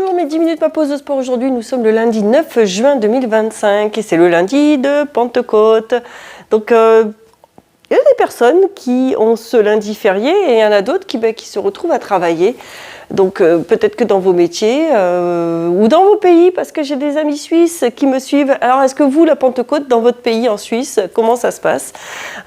Bonjour, mes 10 minutes ma pause de sport aujourd'hui. Nous sommes le lundi 9 juin 2025 et c'est le lundi de Pentecôte. Donc, il y a des personnes qui ont ce lundi férié et il y en a d'autres qui se retrouvent à travailler. Donc peut-être que dans vos métiers ou dans vos pays, parce que j'ai des amis suisses qui me suivent. Alors est-ce que vous, la Pentecôte, dans votre pays en Suisse, comment ça se passe?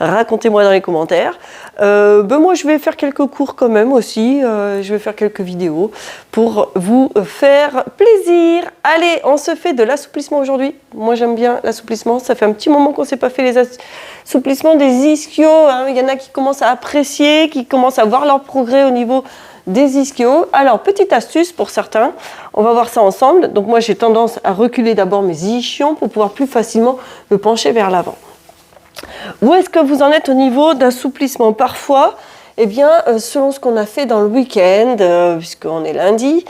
Racontez-moi dans les commentaires. Moi je vais faire quelques cours quand même aussi, je vais faire quelques vidéos pour vous faire plaisir. Allez, on se fait de l'assouplissement aujourd'hui. Moi j'aime bien l'assouplissement, ça fait un petit moment qu'on ne s'est pas fait les assouplissements des ischios. Hein. Il y en a qui commencent à apprécier, qui commencent à voir leur progrès au niveau des ischios. Alors, petite astuce pour certains, on va voir ça ensemble. Donc moi, j'ai tendance à reculer d'abord mes ischions pour pouvoir plus facilement me pencher vers l'avant. Où est-ce que vous en êtes au niveau d'assouplissement? Parfois, eh bien, selon ce qu'on a fait dans le week-end, puisqu'on est lundi,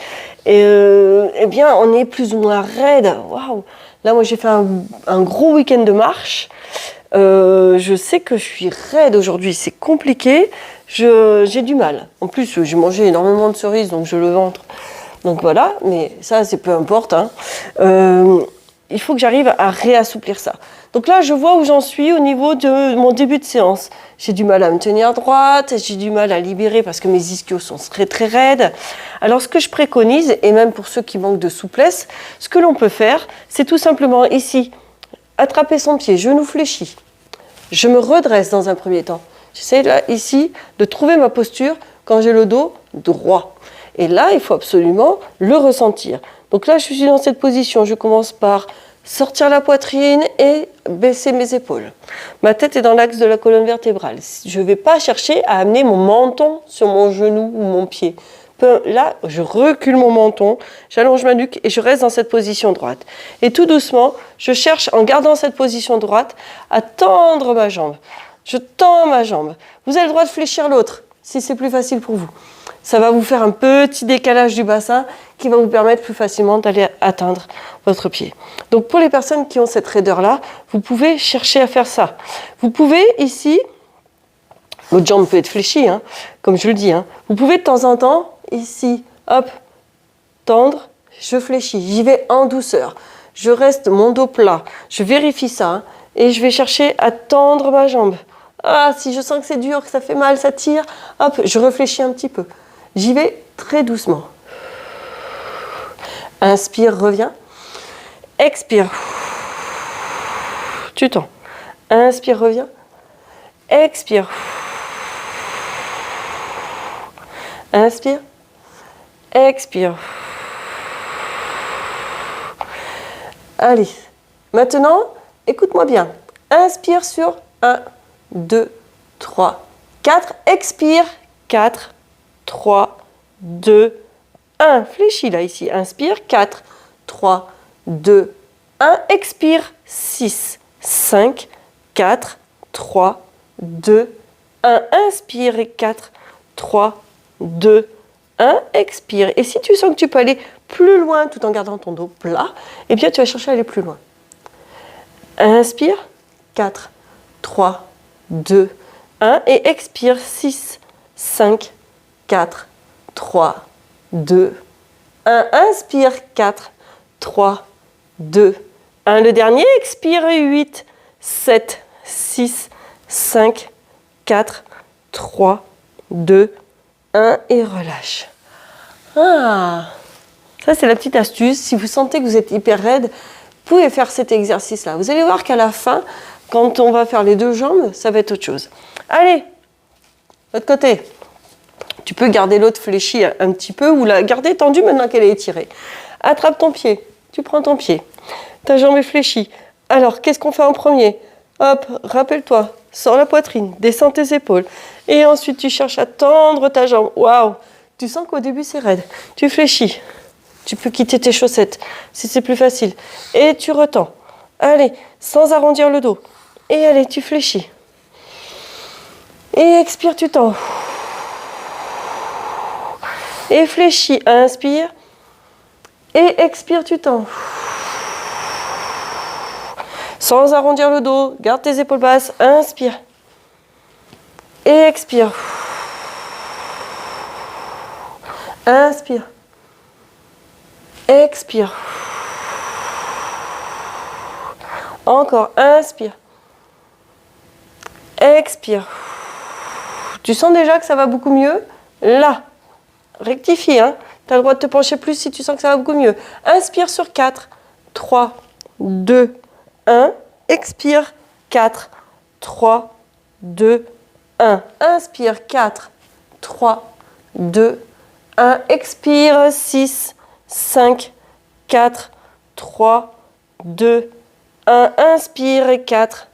eh bien, on est plus ou moins raide. Waouh! Là, moi, j'ai fait un gros week-end de marche. Je sais que je suis raide aujourd'hui, c'est compliqué. J'ai du mal. En plus, j'ai mangé énormément de cerises, donc je le ventre. Donc voilà, mais ça, c'est peu importe. Hein. Il faut que j'arrive à réassouplir ça. Donc là, je vois où j'en suis au niveau de mon début de séance. J'ai du mal à me tenir droite, j'ai du mal à libérer parce que mes ischios sont très très raides. Alors ce que je préconise, et même pour ceux qui manquent de souplesse, ce que l'on peut faire, c'est tout simplement ici, attraper son pied, genou fléchi. Je me redresse dans un premier temps. J'essaie là, ici, de trouver ma posture quand j'ai le dos droit. Et là, il faut absolument le ressentir. Donc là, je suis dans cette position. Je commence par sortir la poitrine et baisser mes épaules. Ma tête est dans l'axe de la colonne vertébrale. Je ne vais pas chercher à amener mon menton sur mon genou ou mon pied. Là, je recule mon menton, j'allonge ma nuque et je reste dans cette position droite. Et tout doucement, je cherche, en gardant cette position droite, à tendre ma jambe. Je tends ma jambe. Vous avez le droit de fléchir l'autre, si c'est plus facile pour vous. Ça va vous faire un petit décalage du bassin qui va vous permettre plus facilement d'aller atteindre votre pied. Donc pour les personnes qui ont cette raideur-là, vous pouvez chercher à faire ça. Vous pouvez ici, votre jambe peut être fléchie, hein, comme je le dis. Hein. Vous pouvez de temps en temps, ici, hop, tendre, je fléchis. J'y vais en douceur. Je reste mon dos plat. Je vérifie ça. Hein, et je vais chercher à tendre ma jambe. Ah, si je sens que c'est dur, que ça fait mal, ça tire, hop, je réfléchis un petit peu. J'y vais très doucement. Inspire, reviens. Expire. Tu tends. Inspire, reviens. Expire. Inspire. Expire. Allez. Maintenant, écoute-moi bien. Inspire sur 1, 2, 3, 4. Expire. 4, 3, 2, 1. Fléchis là, ici. Inspire. 4, 3, 2, 1. Expire. 6, 5, 4, 3, 2, 1. Inspire. Et 4, 3, 2, 1. Expire. Et si tu sens que tu peux aller plus loin tout en gardant ton dos plat, eh bien tu vas chercher à aller plus loin. Inspire. 4, 3, 2, 1. Et expire. 6, 5, 4, 3, 2, 1. Inspire. 4, 3, 2, 1. Le dernier, expire. 8, 7, 6, 5, 4, 3, 2, 1. Et relâche. Ah, ça c'est la petite astuce. Si vous sentez que vous êtes hyper raide, vous pouvez faire cet exercice-là. Vous allez voir qu'à la fin, quand on va faire les deux jambes, ça va être autre chose. Allez, l'autre côté. Tu peux garder l'autre fléchi un petit peu ou la garder tendue maintenant qu'elle est étirée. Attrape ton pied. Tu prends ton pied. Ta jambe est fléchie. Alors, qu'est-ce qu'on fait en premier? Hop, rappelle-toi. Sors la poitrine. Descends tes épaules. Et ensuite, tu cherches à tendre ta jambe. Waouh! Tu sens qu'au début, c'est raide. Tu fléchis. Tu peux quitter tes chaussettes si c'est plus facile. Et tu retends. Allez, sans arrondir le dos. Et allez, tu fléchis. Et expire, tu tends. Et fléchis. Inspire. Et expire, tu tends. Sans arrondir le dos. Garde tes épaules basses. Inspire. Et expire. Inspire. expire. Encore, inspire. Expire. Tu sens déjà que ça va beaucoup mieux? Là, rectifie, hein. Tu as le droit de te pencher plus si tu sens que ça va beaucoup mieux. Inspire sur 4, 3, 2, 1. Expire, 4, 3, 2, 1. Inspire, 4, 3, 2, 1. Expire, 6, 5, 4, 3, 2, 1. Inspire, 4,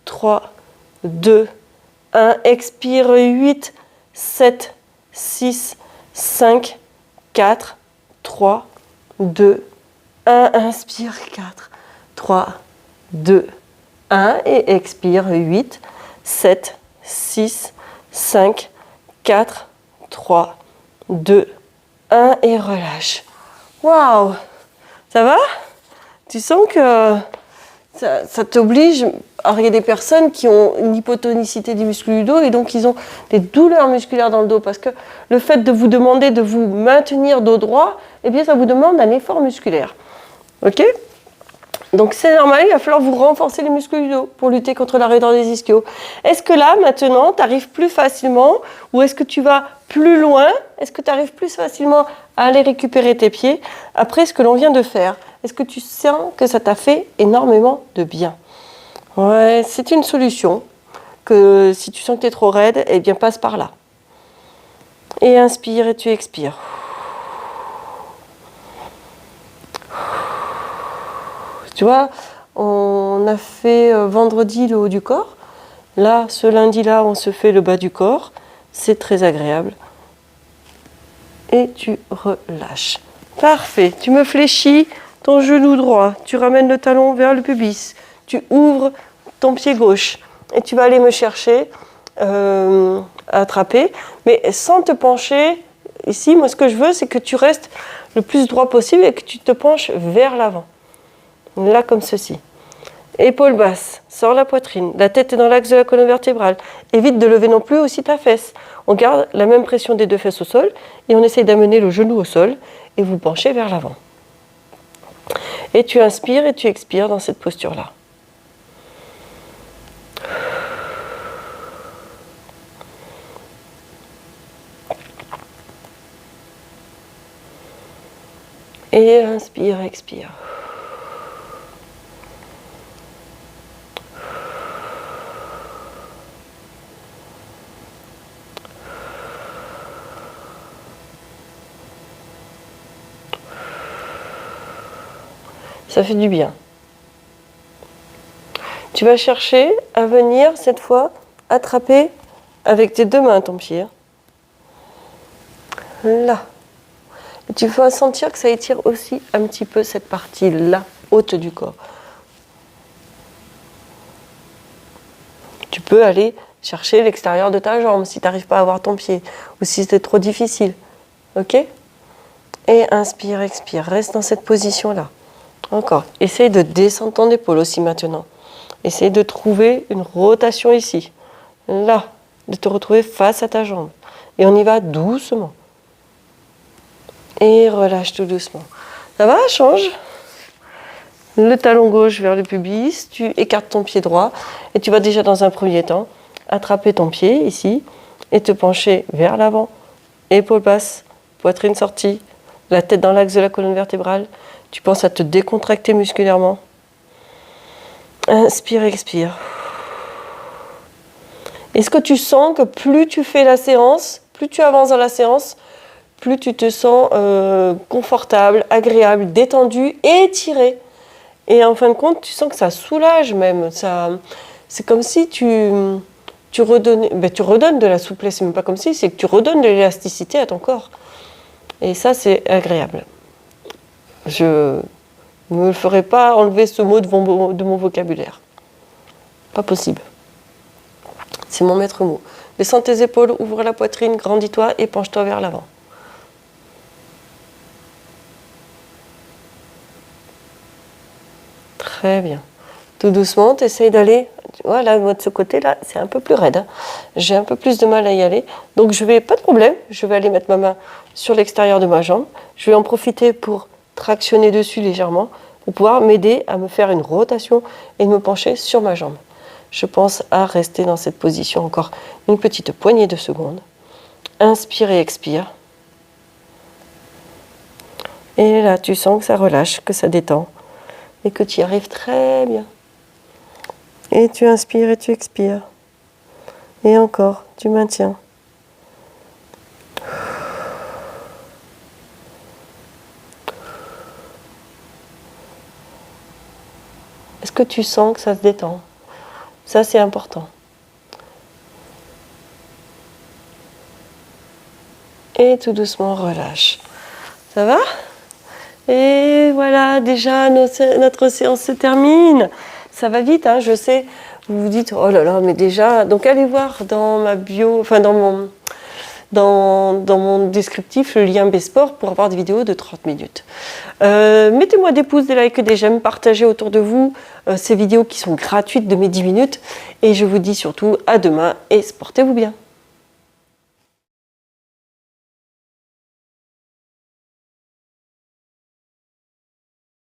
3, 2, 1. Expire, 8, 7, 6, 5, 4, 3, 2, 1. Inspire, 4, 3, 2, 1. Et expire, 8, 7, 6, 5, 4, 3, 2, 1. Et relâche. Waouh! Ça va? Tu sens que ça t'oblige. Alors, il y a des personnes qui ont une hypotonicité du muscle du dos et donc ils ont des douleurs musculaires dans le dos parce que le fait de vous demander de vous maintenir dos droit, eh bien, ça vous demande un effort musculaire. Ok? Donc, c'est normal, il va falloir vous renforcer les muscles du dos pour lutter contre la raideur des ischios. Est-ce que là, maintenant, tu arrives plus facilement ou est-ce que tu vas plus loin? Est-ce que tu arrives plus facilement à aller récupérer tes pieds après ce que l'on vient de faire? Est-ce que tu sens que ça t'a fait énormément de bien? Ouais, c'est une solution que si tu sens que tu es trop raide, eh bien passe par là. Et inspire et tu expires. Tu vois, on a fait vendredi le haut du corps. Là, ce lundi-là, on se fait le bas du corps. C'est très agréable. Et tu relâches. Parfait. Tu me fléchis ton genou droit. Tu ramènes le talon vers le pubis. Tu ouvres ton pied gauche. Et tu vas aller me chercher à attraper. Mais sans te pencher. Ici, moi, ce que je veux, c'est que tu restes le plus droit possible et que tu te penches vers l'avant. Là, comme ceci. Épaules basses, sors la poitrine, la tête est dans l'axe de la colonne vertébrale. Évite de lever non plus aussi ta fesse. On garde la même pression des deux fesses au sol et on essaye d'amener le genou au sol et vous penchez vers l'avant. Et tu inspires et tu expires dans cette posture-là. Et inspire, expire. Ça fait du bien. Tu vas chercher à venir cette fois attraper avec tes deux mains ton pied. Là. Et tu vas sentir que ça étire aussi un petit peu cette partie-là, haute du corps. Tu peux aller chercher l'extérieur de ta jambe si tu n'arrives pas à avoir ton pied ou si c'est trop difficile. Ok? Et inspire, expire. Reste dans cette position-là. Encore. Essaye de descendre ton épaule aussi maintenant. Essaye de trouver une rotation ici. Là. De te retrouver face à ta jambe. Et on y va doucement. Et relâche tout doucement. Ça va? Change. Le talon gauche vers le pubis. Tu écartes ton pied droit. Et tu vas déjà dans un premier temps attraper ton pied ici. Et te pencher vers l'avant. Épaules basses. Poitrine sortie. La tête dans l'axe de la colonne vertébrale. Tu penses à te décontracter musculairement. Inspire, expire. Est-ce que tu sens que plus tu fais la séance, plus tu avances dans la séance, plus tu te sens confortable, agréable, détendu, étiré. Et en fin de compte, tu sens que ça soulage même. C'est comme si tu redonnes de la souplesse. C'est même pas comme si, c'est que tu redonnes de l'élasticité à ton corps. Et ça, c'est agréable. Je ne me ferai pas enlever ce mot de mon vocabulaire. Pas possible. C'est mon maître mot. Descends tes épaules, ouvre la poitrine, grandis-toi et penche-toi vers l'avant. Très bien. Tout doucement, tu essayes d'aller. Voilà, moi de ce côté-là, c'est un peu plus raide. Hein. J'ai un peu plus de mal à y aller. Donc, pas de problème. Je vais aller mettre ma main sur l'extérieur de ma jambe. Je vais en profiter pour tractionner dessus légèrement pour pouvoir m'aider à me faire une rotation et de me pencher sur ma jambe. Je pense à rester dans cette position encore une petite poignée de secondes. Inspire et expire. Et là, tu sens que ça relâche, que ça détend et que tu y arrives très bien. Et tu inspires et tu expires. Et encore, tu maintiens. Est-ce que tu sens que ça se détend? Ça, c'est important. Et tout doucement, relâche. Ça va? Et voilà, déjà, notre séance se termine. Ça va vite, hein, je sais. Vous vous dites, oh là là, mais déjà... Donc, allez voir dans ma bio, enfin, dans mon descriptif, le lien B-Sport pour avoir des vidéos de 30 minutes. Mettez-moi des pouces, des likes, des j'aime, partagez autour de vous ces vidéos qui sont gratuites de mes 10 minutes. Et je vous dis surtout à demain et portez-vous bien.